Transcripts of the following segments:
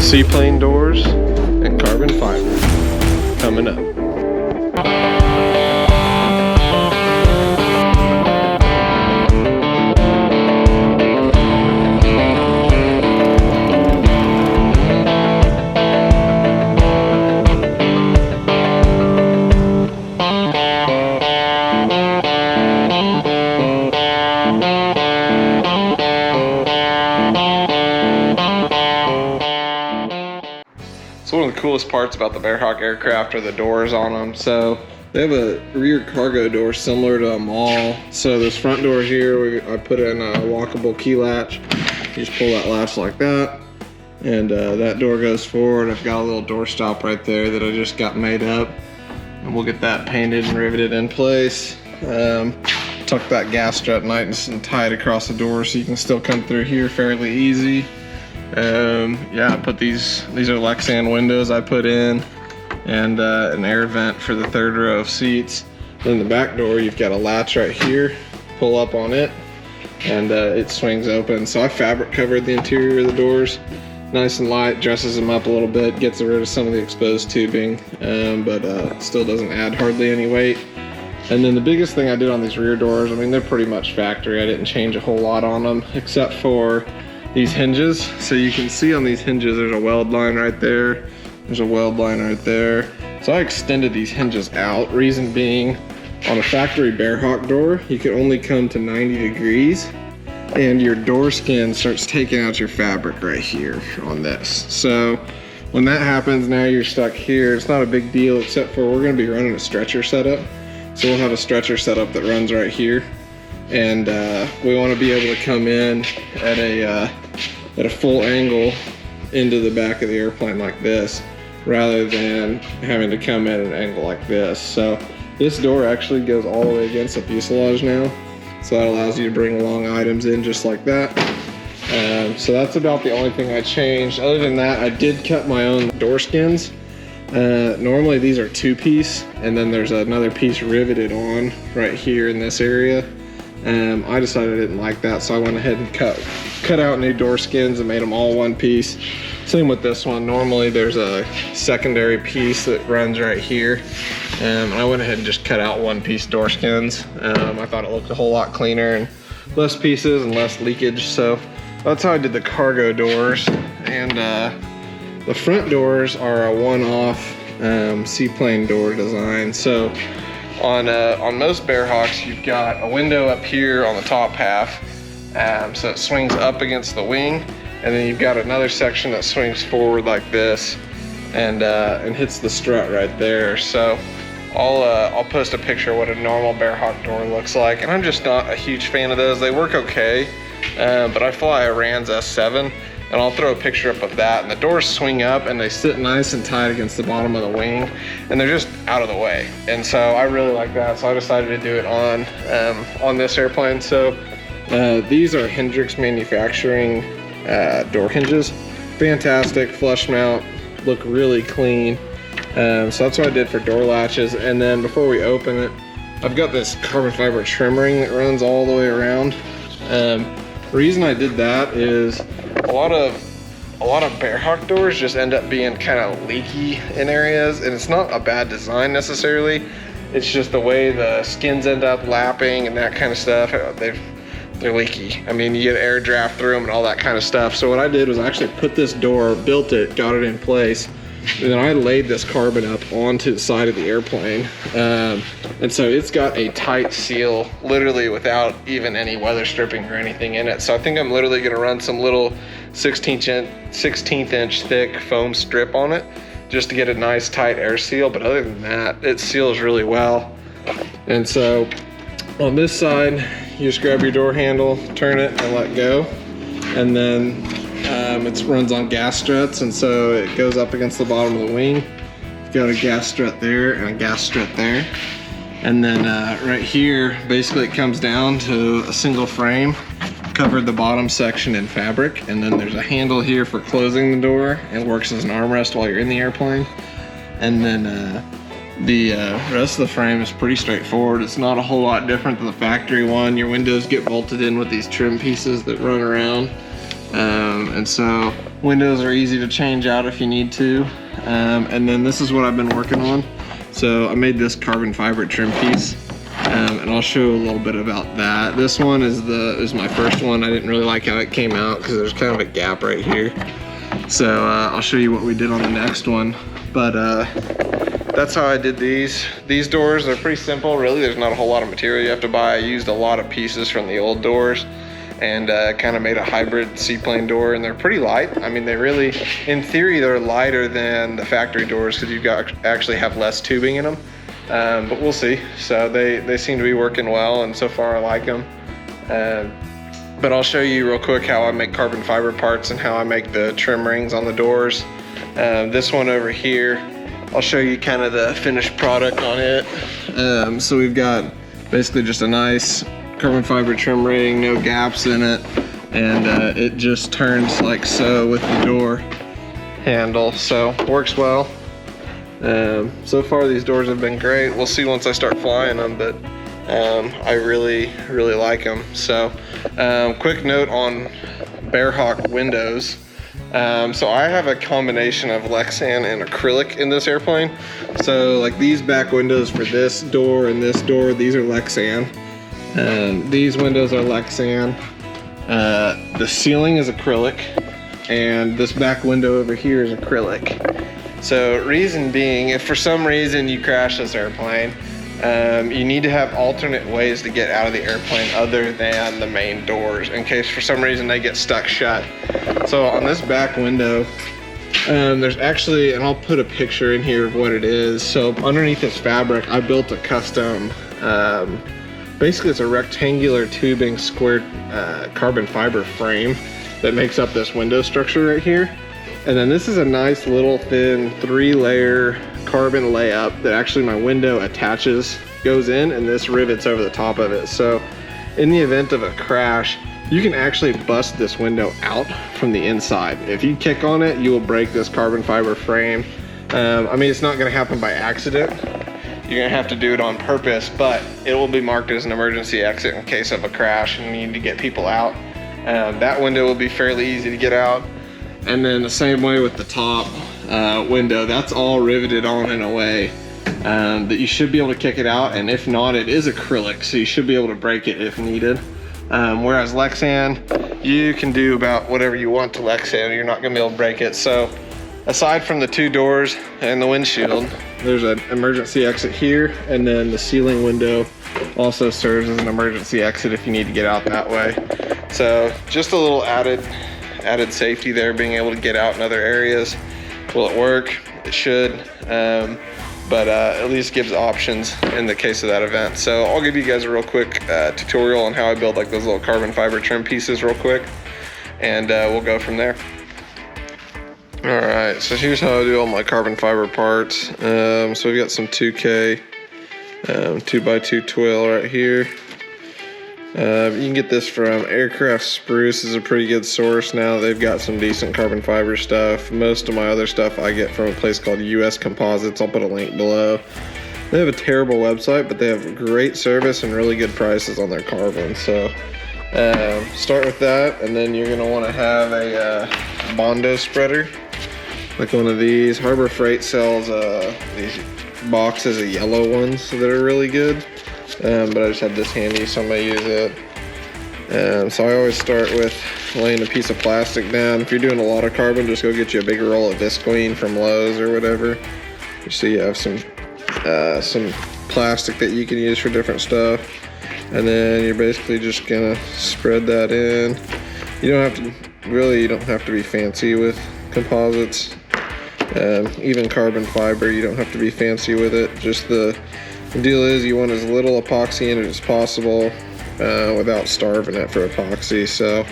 Seaplane doors and carbon fiber coming up. So one of the coolest parts about the Bearhawk aircraft are the doors on them. So they have a rear cargo door similar to a mall. So this front door here, I put in a lockable key latch. You just pull that latch like that, and that door goes forward. I've got a little door stop right there that I just got made up, and we'll get that painted and riveted in place. Tuck that gas strut nice and tight across the door so you can still come through here fairly easy. Yeah, I put these are Lexan windows I put in, and an air vent for the third row of seats. Then the back door, you've got a latch right here, pull up on it, and it swings open. So I fabric covered the interior of the doors, nice and light, dresses them up a little bit, gets rid of some of the exposed tubing, but still doesn't add hardly any weight. And then the biggest thing I did on these rear doors, I mean, they're pretty much factory. I didn't change a whole lot on them, except for these hinges. So you can see on these hinges, there's a weld line right there. There's a weld line right there. So I extended these hinges out. Reason being, on a factory Bearhawk door, you can only come to 90 degrees, and your door skin starts taking out your fabric right here on this. So when that happens, now you're stuck here. It's not a big deal, except for we're gonna be running a stretcher setup. So we'll have a stretcher setup that runs right here. And we want to be able to come in at a full angle into the back of the airplane like this, rather than having to come in at an angle like this. So this door actually goes all the way against the fuselage now, so that allows you to bring along items in just like that. So that's about the only thing I changed. Other than that, I did cut my own door skins. Normally these are 2-piece, and then there's another piece riveted on right here in this area. I decided I didn't like that, so I went ahead and cut out new door skins and made them all 1 piece. Same with this one. Normally there's a secondary piece that runs right here, and I went ahead and just cut out 1-piece door skins. I thought it looked a whole lot cleaner and less pieces and less leakage, so that's how I did the cargo doors. And the front doors are a one-off seaplane door design. So on most Bearhawks, you've got a window up here on the top half, so it swings up against the wing, and then you've got another section that swings forward like this, and hits the strut right there. So I'll post a picture of what a normal Bearhawk door looks like, and I'm just not a huge fan of those. They work okay, but I fly a Rans S7, and I'll throw a picture up of that, and the doors swing up and they sit nice and tight against the bottom of the wing, and they're just out of the way. And so I really like that, so I decided to do it on this airplane. So these are Hendrix manufacturing door hinges. Fantastic, flush mount, look really clean. So that's what I did for door latches. And then before we open it, I've got this carbon fiber trim ring that runs all the way around. The reason I did that is a lot of Bearhawk doors just end up being kind of leaky in areas, and it's not a bad design necessarily. It's just the way the skins end up lapping and that kind of stuff. They're leaky. I mean, you get air draft through them and all that kind of stuff. So what I did was I actually put this door, built it, got it in place, and then I laid this carbon up onto the side of the airplane. And so it's got a tight seal, literally without even any weather stripping or anything in it. So I think I'm literally gonna run some little 16th inch thick foam strip on it, just to get a nice tight air seal. But other than that, it seals really well. And so on this side, you just grab your door handle, turn it and let go. And then it runs on gas struts, and so it goes up against the bottom of the wing. You've got a gas strut there and a gas strut there. And then right here, basically it comes down to a single frame, covered the bottom section in fabric, and then there's a handle here for closing the door. It works as an armrest while you're in the airplane. And then the rest of the frame is pretty straightforward. It's not a whole lot different than the factory one. Your windows get bolted in with these trim pieces that run around. And so Windows are easy to change out if you need to. And then this is what I've been working on. So I made this carbon fiber trim piece, and I'll show you a little bit about that. This one is my first one. I didn't really like how it came out because there's kind of a gap right here. So I'll show you what we did on the next one. But that's how I did these. These doors are pretty simple, really. There's not a whole lot of material you have to buy. I used a lot of pieces from the old doors and kind of made a hybrid Seaplane door, and they're pretty light. I mean, they really, in theory, they're lighter than the factory doors because you've got actually have less tubing in them. But we'll see. So they seem to be working well, and so far I like them. But I'll show you real quick how I make carbon fiber parts and how I make the trim rings on the doors. This one over here, I'll show you kind of the finished product on it. So we've got basically just a nice carbon fiber trim ring, no gaps in it, and it just turns like so with the door handle, so works well. So far these doors have been great. We'll see once I start flying them, but I really like them. So quick note on Bearhawk windows. So I have a combination of Lexan and acrylic in this airplane. So like these back windows for this door and this door, these are Lexan. These windows are Lexan. The ceiling is acrylic, and this back window over here is acrylic. So reason being, if for some reason you crash this airplane, you need to have alternate ways to get out of the airplane other than the main doors in case for some reason they get stuck shut. So on this back window, there's actually, and I'll put a picture in here of what it is. So underneath this fabric, I built a custom, basically it's a rectangular tubing squared carbon fiber frame that makes up this window structure right here. And then this is a nice little thin 3-layer carbon layup that actually my window attaches, goes in, and this rivets over the top of it. So in the event of a crash, you can actually bust this window out from the inside. If you kick on it, you will break this carbon fiber frame. I mean, it's not gonna happen by accident. You're gonna have to do it on purpose, but it will be marked as an emergency exit in case of a crash and you need to get people out. That window will be fairly easy to get out. And then the same way with the top window, that's all riveted on in a way that you should be able to kick it out, and if not, it is acrylic, so you should be able to break it if needed. Whereas Lexan, you can do about whatever you want to Lexan, you're not gonna be able to break it. So aside from the 2 doors and the windshield, there's an emergency exit here, and then the ceiling window also serves as an emergency exit if you need to get out that way. So just a little added safety there, being able to get out in other areas. Will it work? It should, but at least gives options in the case of that event. So I'll give you guys a real quick tutorial on how I build like those little carbon fiber trim pieces real quick, and we'll go from there. All right, so here's how I do all my carbon fiber parts. So we've got some 2K 2x2 twill right here. You can get this from Aircraft Spruce, is a pretty good source now. They've got some decent carbon fiber stuff. Most of my other stuff I get from a place called US Composites. I'll put a link below. They have a terrible website, but they have great service and really good prices on their carbon. So start with that, and then you're gonna wanna have a Bondo spreader, like one of these. Harbor Freight sells these boxes of yellow ones that are really good. But I just had this handy, so I'm gonna use it. So I always start with laying a piece of plastic down. If you're doing a lot of carbon, just go get you a big roll of Visqueen from Lowe's or whatever. So you have some plastic that you can use for different stuff. And then you're basically just gonna spread that in. You don't have to be fancy with composites. Even carbon fiber, you don't have to be fancy with it. Just the deal is you want as little epoxy in it as possible without starving it for epoxy. So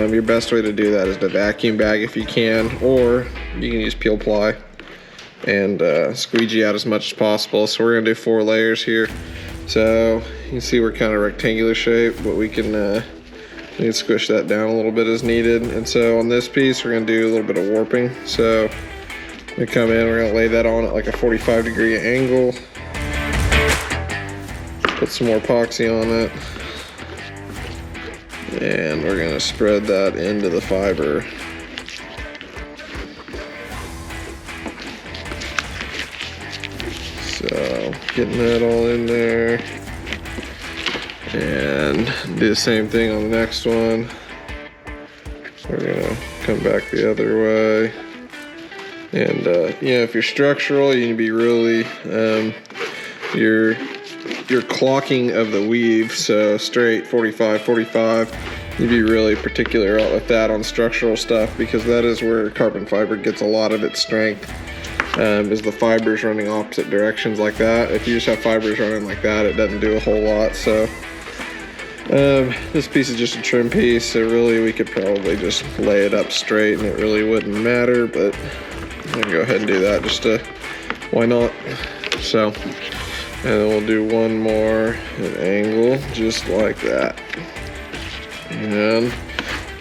your best way to do that is to vacuum bag if you can, or you can use peel ply and squeegee out as much as possible. So we're gonna do 4 layers here. So you can see we're kind of rectangular shape, but we can squish that down a little bit as needed. And so on this piece, we're gonna do a little bit of warping. So we come in, we're gonna lay that on at like a 45-degree angle. Put some more epoxy on it, and we're gonna spread that into the fiber. So getting that all in there. And do the same thing on the next one. We're gonna come back the other way. And you know, if you're structural, you need to be really, your clocking of the weave, so straight 45, 45, you'd be really particular with that on structural stuff, because that is where carbon fiber gets a lot of its strength, is the fibers running opposite directions like that. If you just have fibers running like that, it doesn't do a whole lot. So this piece is just a trim piece, so really we could probably just lay it up straight and it really wouldn't matter, but I'm gonna go ahead and do that just to, why not? So, and then we'll do one more at angle, just like that. And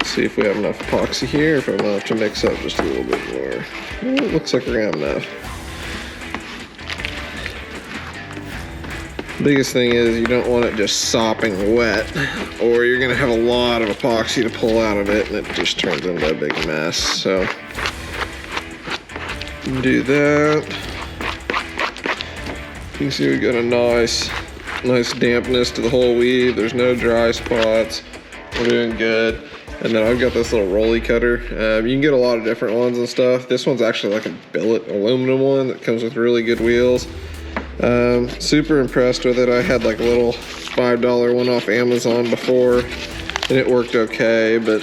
see if we have enough epoxy here, if I'm gonna have to mix up just a little bit more. Well, it looks like we're gonna have enough. Biggest thing is you don't want it just sopping wet, or you're gonna have a lot of epoxy to pull out of it and it just turns into a big mess. So do that. You can see we got a nice dampness to the whole weave. There's no dry spots. We're doing good. And then I've got this little rolly cutter. You can get a lot of different ones and stuff. This one's actually like a billet aluminum one that comes with really good wheels. Super impressed with it. I had like a little $5 one off Amazon before and it worked okay, but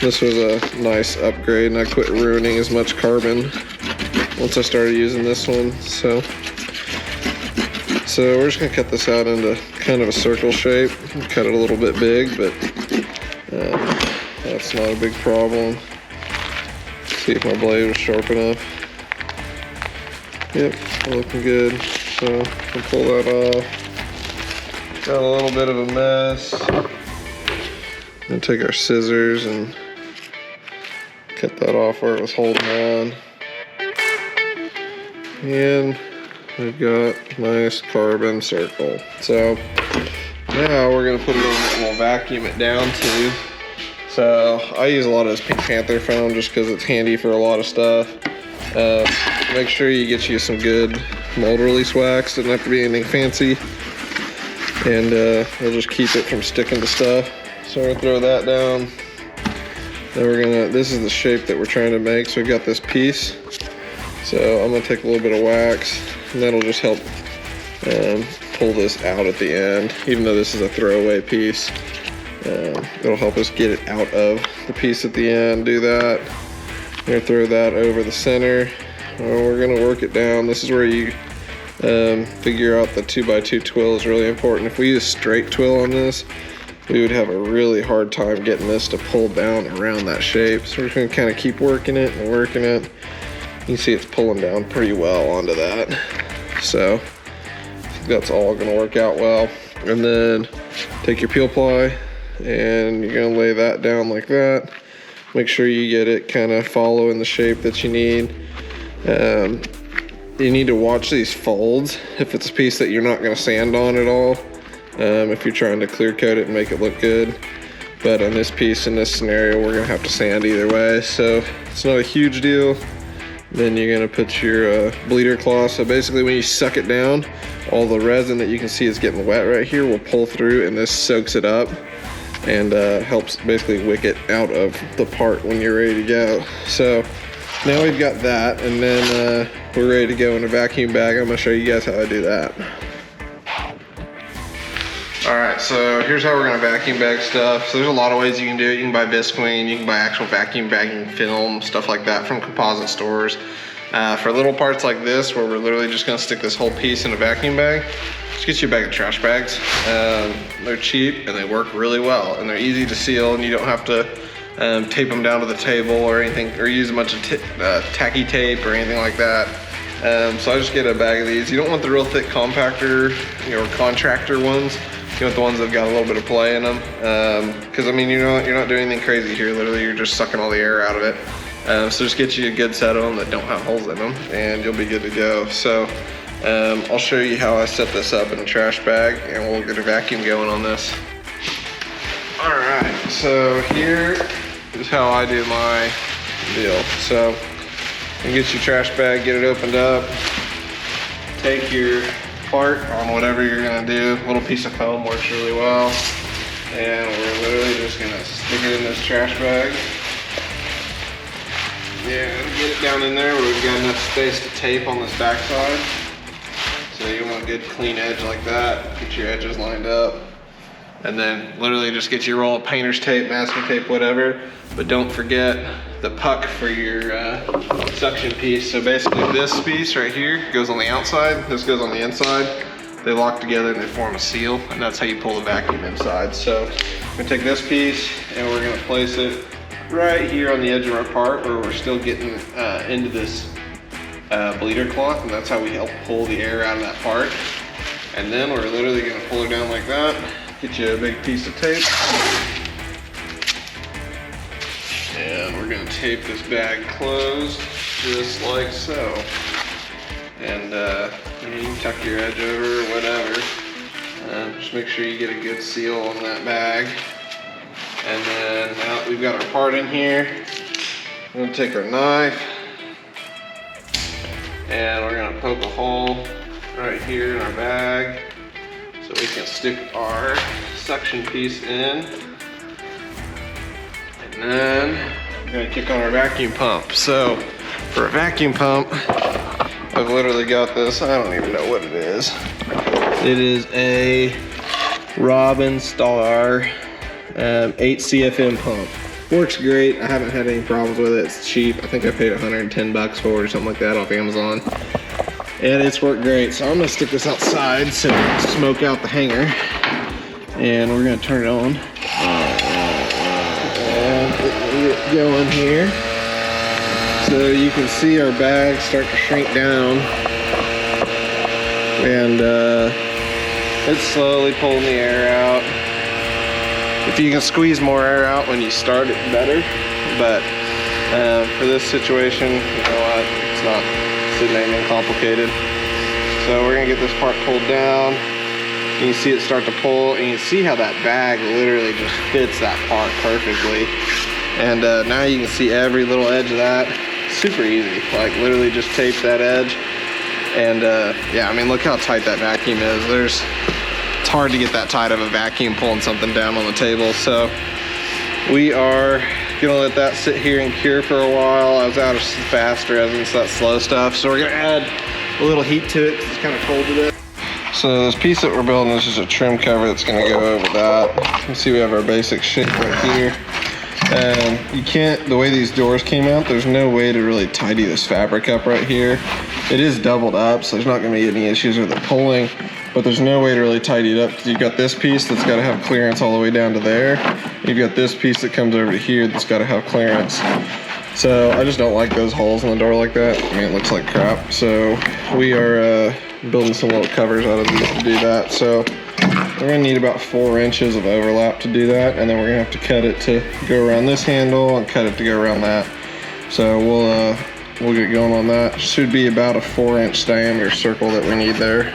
this was a nice upgrade and I quit ruining as much carbon once I started using this one. So we're just gonna cut this out into kind of a circle shape, cut it a little bit big, but that's not a big problem. See if my blade was sharp enough. Yep, looking good. So we'll pull that off. Got a little bit of a mess. We'll take our scissors and cut that off where it was holding on. And we've got a nice carbon circle. So now we're gonna put it on and we'll vacuum it down too. So I use a lot of this Pink Panther foam just because it's handy for a lot of stuff. Make sure you get you some good mold release wax. Doesn't have to be anything fancy. And it'll just keep it from sticking to stuff. So we're gonna throw that down. Then this is the shape that we're trying to make. So we've got this piece. So I'm gonna take a little bit of wax and that'll just help pull this out at the end. Even though this is a throwaway piece, it'll help us get it out of the piece at the end. Do that. We're gonna throw that over the center. We're gonna work it down. This is where you figure out the 2x2 twill is really important. If we use straight twill on this, we would have a really hard time getting this to pull down around that shape. So we're just gonna kind of keep working it and working it. You can see it's pulling down pretty well onto that. So I think that's all gonna work out well. And then take your peel ply and you're gonna lay that down like that. Make sure you get it kind of following the shape that you need. You need to watch these folds if it's a piece that you're not going to sand on at all, if you're trying to clear coat it and make it look good. But on this piece, in this scenario, we're going to have to sand either way, so it's not a huge deal. Then you're going to put your bleeder cloth. So basically when you suck it down, all the resin that you can see is getting wet right here will pull through, and this soaks it up and helps basically wick it out of the part when you're ready to go. So now we've got that, and then we're ready to go in a vacuum bag. I'm gonna show you guys how I do that. All right, so here's how we're gonna vacuum bag stuff. So there's a lot of ways you can do it. You can buy Visqueen, you can buy actual vacuum bagging film, stuff like that from composite stores. For little parts like this, where we're literally just gonna stick this whole piece in a vacuum bag, just get you a bag of trash bags. They're cheap and they work really well, and they're easy to seal, and you don't have to tape them down to the table or anything, or use a bunch of tacky tape or anything like that. So I just get a bag of these. You don't want the real thick compactor, or contractor ones. You want the ones that have got a little bit of play in them, because I mean, you're not doing anything crazy here. Literally, you're just sucking all the air out of it. So just get you a good set of them that don't have holes in them, and you'll be good to go. So I'll show you how I set this up in a trash bag, and we'll get a vacuum going on this. All right, so here is how I do my deal. So you get your trash bag, get it opened up, take your part on whatever you're gonna do. A little piece of foam works really well. And we're literally just gonna stick it in this trash bag. Yeah, get it down in there where we've got enough space to tape on this backside. So you want a good clean edge like that. Get your edges lined up. And then literally just get your roll of painter's tape, masking tape, whatever. But don't forget the puck for your suction piece. So basically this piece right here goes on the outside, this goes on the inside. They lock together and they form a seal, and that's how you pull the vacuum inside. So I'm gonna take this piece and we're gonna place it right here on the edge of our part where we're still getting into this bleeder cloth, and that's how we help pull the air out of that part. And then we're literally gonna pull it down like that. Get you a big piece of tape. And we're gonna tape this bag closed, just like so. And you can tuck your edge over or whatever. Just make sure you get a good seal on that bag. And then now that we've got our part in here, we're gonna take our knife and we're gonna poke a hole right here in our bag so we can stick our suction piece in. And then we're gonna kick on our vacuum pump. So for a vacuum pump, I've literally got this, I don't even know what it is. It is a Robin Star 8 CFM pump. Works great, I haven't had any problems with it, it's cheap. I think I paid 110 bucks for it or something like that off Amazon. And it's worked great. So I'm gonna stick this outside so we can smoke out the hanger. And we're gonna turn it on. And get it going here. So you can see our bag start to shrink down. And it's slowly pulling the air out. If you can squeeze more air out when you start, it's better. But for this situation, you know what, it's not anything complicated. So we're gonna get this part pulled down. You can see it start to pull, and you can see how that bag literally just fits that part perfectly. And now you can see every little edge of that. Super easy, like literally just tape that edge. And yeah, I mean, look how tight that vacuum is. It's hard to get that tight of a vacuum pulling something down on the table. So we are gonna let that sit here and cure for a while. I was out of fast resin, so that's slow stuff. So we're gonna add a little heat to it because it's kind of cold today. So this piece that we're building, this is a trim cover that's gonna go over that. You can see we have our basic shape right here. And you can't, the way these doors came out, there's no way to really tidy this fabric up right here. It is doubled up, so there's not gonna be any issues with it pulling, but there's no way to really tidy it up because you've got this piece that's gotta have clearance all the way down to there. You've got this piece that comes over to here that's gotta have clearance. So I just don't like those holes in the door like that. I mean, it looks like crap. So we are building some little covers out of these to do that. So we're gonna need about 4 inches of overlap to do that, and then we're gonna have to cut it to go around this handle and cut it to go around that. So we'll get going on that. Should be about a 4-inch diameter circle that we need there.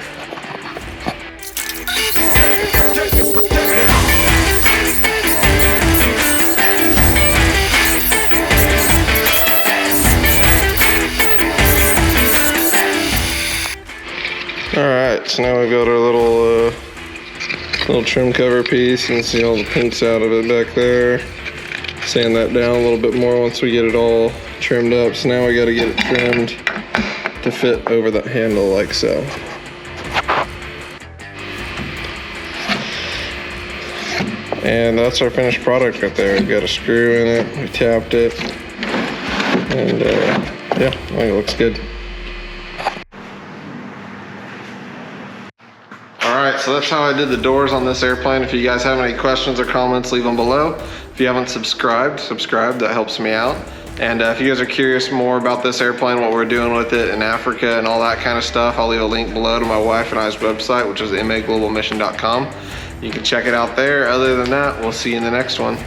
All right, so now we've got our little trim cover piece. You can see all the pinks out of it back there. Sand that down a little bit more once we get it all trimmed up. So now we got to get it trimmed to fit over that handle like so. And that's our finished product right there. We've got a screw in it, we tapped it, and yeah, I think it looks good. Alright, so that's how I did the doors on this airplane. If you guys have any questions or comments, leave them below. If you haven't subscribed, subscribe, that helps me out. And if you guys are curious more about this airplane, what we're doing with it in Africa and all that kind of stuff, I'll leave a link below to my wife and I's website, which is maglobalmission.com. You can check it out there. Other than that, we'll see you in the next one.